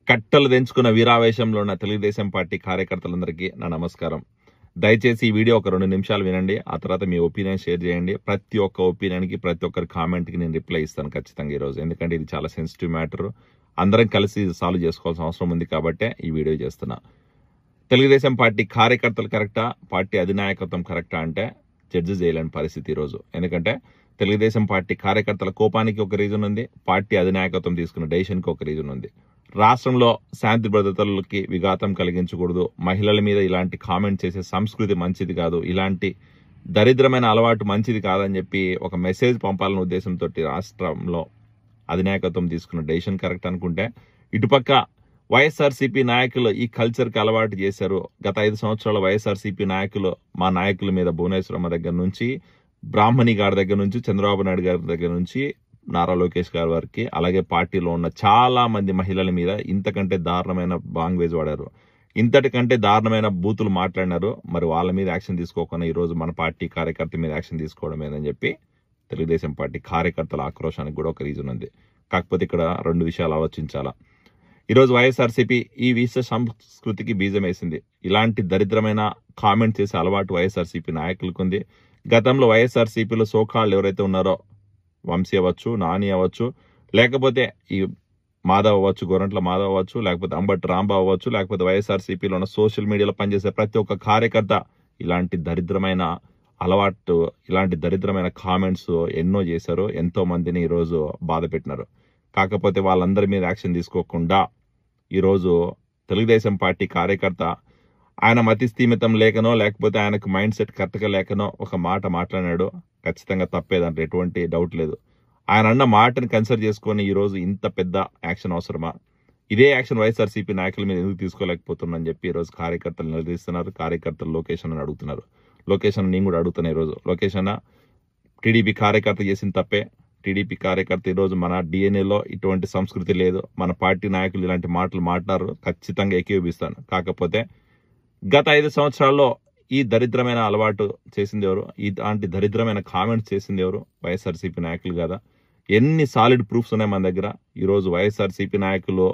కట్టలు తెంచుకున్న వీరావేశంలో ఉన్న తెలుగుదేశం పార్టీ కార్యకర్తలందరికీ నా నమస్కారం. దయచేసి ఈ వీడియో ఒక 2 నిమిషాలు వినండి. ఆ తర్వాత మీ ఒపీనియన్ షేర్ చేయండి. ప్రతి ఒక్క ఒపీనియన్కి, ప్రతి ఒక్కరి కామెంట్కి నేను రిప్లై ఇస్తాను ఖచ్చితంగా ఈరోజు. ఎందుకంటే ఇది చాలా సెన్సిటివ్ మ్యాటర్. అందరం కలిసి సాల్వ్ చేసుకోవాల్సిన అవసరం ఉంది కాబట్టే ఈ వీడియో చేస్తున్నా. తెలుగుదేశం పార్టీ కార్యకర్తలు కరెక్టా, పార్టీ అధినాయకత్వం కరెక్టా అంటే జడ్జి చేయలేని పరిస్థితి ఈరోజు. ఎందుకంటే తెలుగుదేశం పార్టీ కార్యకర్తల కోపానికి ఒక రీజన్ ఉంది, పార్టీ అధినాయకత్వం తీసుకున్న డెసిషన్కి ఒక రీజన్ ఉంది. రాష్ట్రంలో శాంతి భద్రతలకి విఘాతం కలిగించకూడదు, మహిళల మీద ఇలాంటి కామెంట్ చేసే సంస్కృతి మంచిది కాదు, ఇలాంటి దరిద్రమైన అలవాటు మంచిది కాదని చెప్పి ఒక మెసేజ్ పంపాలనే ఉద్దేశంతో రాష్ట్రంలో అధినాయకత్వం తీసుకున్న డెసిషన్ కరెక్ట్ అనుకుంటే, ఇటుపక్క వైఎస్ఆర్సీపీ నాయకులు ఈ కల్చర్కి అలవాటు చేశారు. గత 5 సంవత్సరాల వైఎస్ఆర్సీపీ నాయకులు, మా నాయకుల మీద భువనేశ్వరమ్మ దగ్గర నుంచి, బ్రాహ్మణి గారి దగ్గర నుంచి, చంద్రబాబు నాయుడు గారి దగ్గర నుంచి, నారా లోకేష్ గారి వారికి, అలాగే పార్టీలో ఉన్న చాలా మంది మహిళల మీద ఇంతకంటే దారుణమైన లాంగ్వేజ్ వాడారు, ఇంతటికంటే దారుణమైన బూతులు మాట్లాడినారు. మరి వాళ్ళ మీద యాక్షన్ తీసుకోకుండా ఈరోజు మన పార్టీ కార్యకర్త మీద యాక్షన్ తీసుకోవడం ఏదని చెప్పి తెలుగుదేశం పార్టీ కార్యకర్తల ఆక్రోశానికి కూడా ఒక రీజన్ ఉంది. కాకపోతే ఇక్కడ 2 విషయాలు ఆలోచించాలా. ఈరోజు వైఎస్ఆర్సీపీ ఈ విష సంస్కృతికి బీజం వేసింది. ఇలాంటి దరిద్రమైన కామెంట్ చేసే అలవాటు వైఎస్ఆర్సీపీ నాయకులకు ఉంది. గతంలో వైఎస్ఆర్సీపీలో సోకాళ్ళు ఎవరైతే ఉన్నారో, వంశీ అవ్వచ్చు, నాని అవ్వచ్చు, లేకపోతే ఈ మాధవ్ అవ్వచ్చు, గోరంట్ల మాధవ్ అవ్వచ్చు, లేకపోతే అంబటి రాంబాబు అవ్వచ్చు, లేకపోతే వైఎస్ఆర్సీపీలో ఉన్న సోషల్ మీడియాలో పనిచేసే ప్రతి ఒక్క కార్యకర్త ఇలాంటి దరిద్రమైన అలవాటు, ఇలాంటి దరిద్రమైన కామెంట్స్ ఎన్నో చేశారు. ఎంతో మందిని ఈరోజు బాధ పెట్టినారు. కాకపోతే వాళ్ళందరి మీద యాక్షన్ తీసుకోకుండా ఈరోజు తెలుగుదేశం పార్టీ కార్యకర్త ఆయన మతి స్థీమితం లేకనో, లేకపోతే ఆయనకు మైండ్ సెట్ కరెక్ట్గా లేకనో ఒక మాట మాట్లాడాడు. ఖచ్చితంగా తప్పేదంటే ఎటువంటి డౌట్ లేదు. ఆయన అన్న మాటని కన్సిడర్ చేసుకొని ఈరోజు ఇంత పెద్ద యాక్షన్ అవసరమా? ఇదే యాక్షన్ వైఎస్ఆర్సీపీ నాయకుల మీద ఎందుకు తీసుకోలేకపోతున్నారని చెప్పి ఈరోజు కార్యకర్తలు నిలదీస్తున్నారు. కార్యకర్తలు లోకేష్ అని అడుగుతున్నారు. లోకేష్ అని నేను కూడా అడుగుతున్నా ఈరోజు. లోకేష్ అన్న, టీడీపీ కార్యకర్త చేసిన తప్పే. టీడీపీ కార్యకర్త ఈరోజు మన డిఎన్ఏలో ఇటువంటి సంస్కృతి లేదు. మన పార్టీ నాయకులు ఇలాంటి మాటలు మాట్లాడారు, ఖచ్చితంగా ఏకీభవిస్తాను. కాకపోతే గత 5 సంవత్సరాల్లో ఈ దరిద్రమైన అలవాటు చేసింది ఎవరు? ఇలాంటి దరిద్రమైన కామెంట్స్ చేసింది ఎవరు? వైఎస్ఆర్సీపీ నాయకులు కదా. ఎన్ని సాలిడ్ ప్రూఫ్స్ ఉన్నాయి మన దగ్గర. ఈరోజు వైఎస్ఆర్సీపీ నాయకులు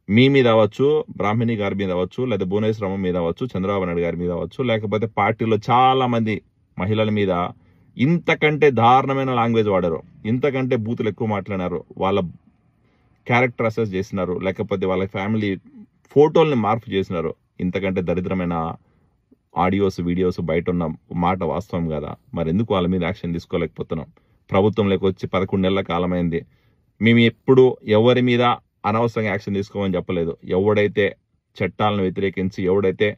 మీ మీద అవ్వచ్చు, బ్రాహ్మణి గారి మీద అవ్వచ్చు, లేదా భువనేశ్వరమ్మ మీద అవ్వచ్చు, చంద్రబాబు నాయుడు గారి మీద అవ్వచ్చు, లేకపోతే పార్టీలో చాలా మంది మహిళల మీద ఇంతకంటే దారుణమైన లాంగ్వేజ్ వాడారు, ఇంతకంటే బూతులు ఎక్కువ మాట్లాడారు, వాళ్ళ క్యారెక్టర్ అసెస్ చేసినారు, లేకపోతే వాళ్ళ ఫ్యామిలీ ఫోటోల్ని మార్పు చేసినారు. ఇంతకంటే దరిద్రమైన ఆడియోస్, వీడియోస్ బయట ఉన్న మాట వాస్తవం కదా. మరి ఎందుకు వాళ్ళ మీద యాక్షన్ తీసుకోలేకపోతున్నాం? ప్రభుత్వంలోకి వచ్చి 11 నెలల కాలమైంది. మేము ఎప్పుడు ఎవరి మీద అనవసరంగా యాక్షన్ తీసుకోమని చెప్పలేదు. ఎవడైతే చట్టాలను వ్యతిరేకించి, ఎవడైతే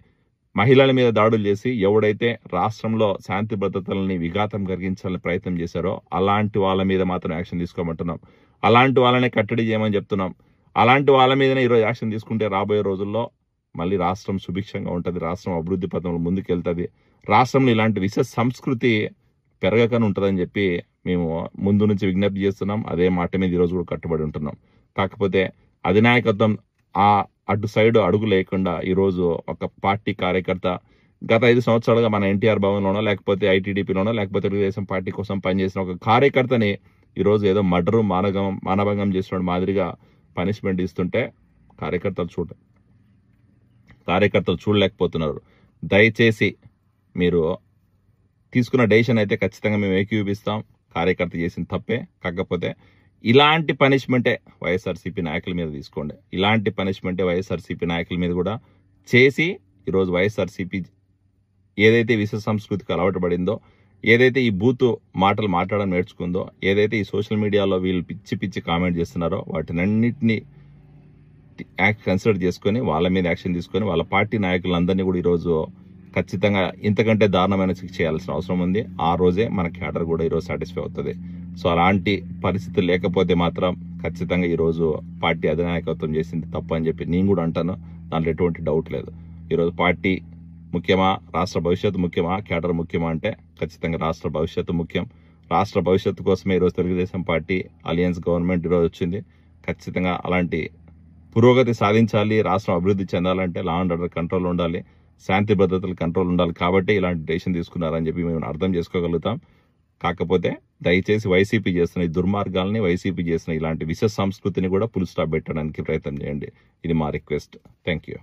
మహిళల మీద దాడులు చేసి, ఎవడైతే రాష్ట్రంలో శాంతి భద్రతలని విఘాతం కలిగించాలని ప్రయత్నం చేశారో అలాంటి వాళ్ళ మీద మాత్రం యాక్షన్ తీసుకోమంటున్నాం. అలాంటి వాళ్ళనే కట్టడి చేయమని చెప్తున్నాం. అలాంటి వాళ్ళ మీదనే ఈరోజు యాక్షన్ తీసుకుంటే రాబోయే రోజుల్లో మళ్ళీ రాష్ట్రం సుభిక్షంగా ఉంటుంది, రాష్ట్రం అభివృద్ధి పథంలో ముందుకెళ్తుంది, రాష్ట్రంలో ఇలాంటి విష సంస్కృతి పెరగకనే ఉంటుందని చెప్పి మేము ముందు నుంచి విజ్ఞప్తి చేస్తున్నాం. అదే మాట మీద ఈరోజు కూడా కట్టుబడి ఉంటున్నాం. కాకపోతే అధినాయకత్వం అటు సైడ్ అడుగు లేకుండా ఈరోజు ఒక పార్టీ కార్యకర్త గత 5 సంవత్సరాలుగా మన ఎన్టీఆర్ భవన్లోనో, లేకపోతే ఐటీడీపీలోనో, లేకపోతే తెలుగుదేశం పార్టీ కోసం పనిచేసిన ఒక కార్యకర్తని ఈరోజు ఏదో మర్డరు, మానభంగం చేసిన మాదిరిగా పనిష్మెంట్ ఇస్తుంటే కార్యకర్తలు చూడలేకపోతున్నారు. దయచేసి మీరు తీసుకున్న డెసిషన్ అయితే ఖచ్చితంగా మేము ఏకీభవిస్తాం. కార్యకర్త చేసిన తప్పే. కాకపోతే ఇలాంటి పనిష్మెంటే వైఎస్ఆర్సీపీ నాయకుల మీద తీసుకోండి. ఇలాంటి పనిష్మెంటే వైఎస్ఆర్సీపీ నాయకుల మీద కూడా చేసి ఈరోజు వైఎస్ఆర్సీపీ ఏదైతే విష సంస్కృతికి అలవాటు పడిందో, ఏదైతే ఈ బూతు మాటలు మాట్లాడడం నేర్చుకుందో, ఏదైతే ఈ సోషల్ మీడియాలో వీళ్ళు పిచ్చి కామెంట్ చేస్తున్నారో వాటినన్నింటినీ కన్సిడర్ చేసుకొని వాళ్ళ మీద యాక్షన్ తీసుకొని వాళ్ళ పార్టీ నాయకులందరినీ కూడా ఈరోజు ఖచ్చితంగా ఇంతకంటే దారుణమైన శిక్ష చేయాల్సిన అవసరం ఉంది. ఆ రోజే మన క్యాడర్ కూడా ఈరోజు సాటిస్ఫై అవుతుంది. సో అలాంటి పరిస్థితి లేకపోతే మాత్రం ఖచ్చితంగా ఈరోజు పార్టీ అధినాయకత్వం చేసింది తప్పు అని చెప్పి నేను కూడా అంటాను. దాంట్లో ఎటువంటి డౌట్ లేదు. ఈరోజు పార్టీ ముఖ్యమా, రాష్ట్ర భవిష్యత్తు ముఖ్యమా, క్యాడర్ ముఖ్యమా అంటే ఖచ్చితంగా రాష్ట్ర భవిష్యత్తు ముఖ్యం. రాష్ట్ర భవిష్యత్తు కోసమే ఈరోజు తెలుగుదేశం పార్టీ అలయన్స్ గవర్నమెంట్ ఈరోజు వచ్చింది. ఖచ్చితంగా అలాంటి పురోగతి సాధించాలి, రాష్ట్రం అభివృద్ధి చెందాలంటే లా అండ్ ఆర్డర్ కంట్రోల్ ఉండాలి, శాంతి భద్రతలు కంట్రోల్ ఉండాలి. కాబట్టి ఇలాంటి డెసిషన్ తీసుకున్నారని చెప్పి మేము అర్థం చేసుకోగలుగుతాం. కాకపోతే దయచేసి వైసీపీ చేస్తున్న ఈ దుర్మార్గాల్ని, వైసీపీ చేస్తున్న ఇలాంటి విష సంస్కృతిని కూడా ఫుల్ స్టాప్ పెట్టడానికి ప్రయత్నం చేయండి. ఇది మా రిక్వెస్ట్. Thank you.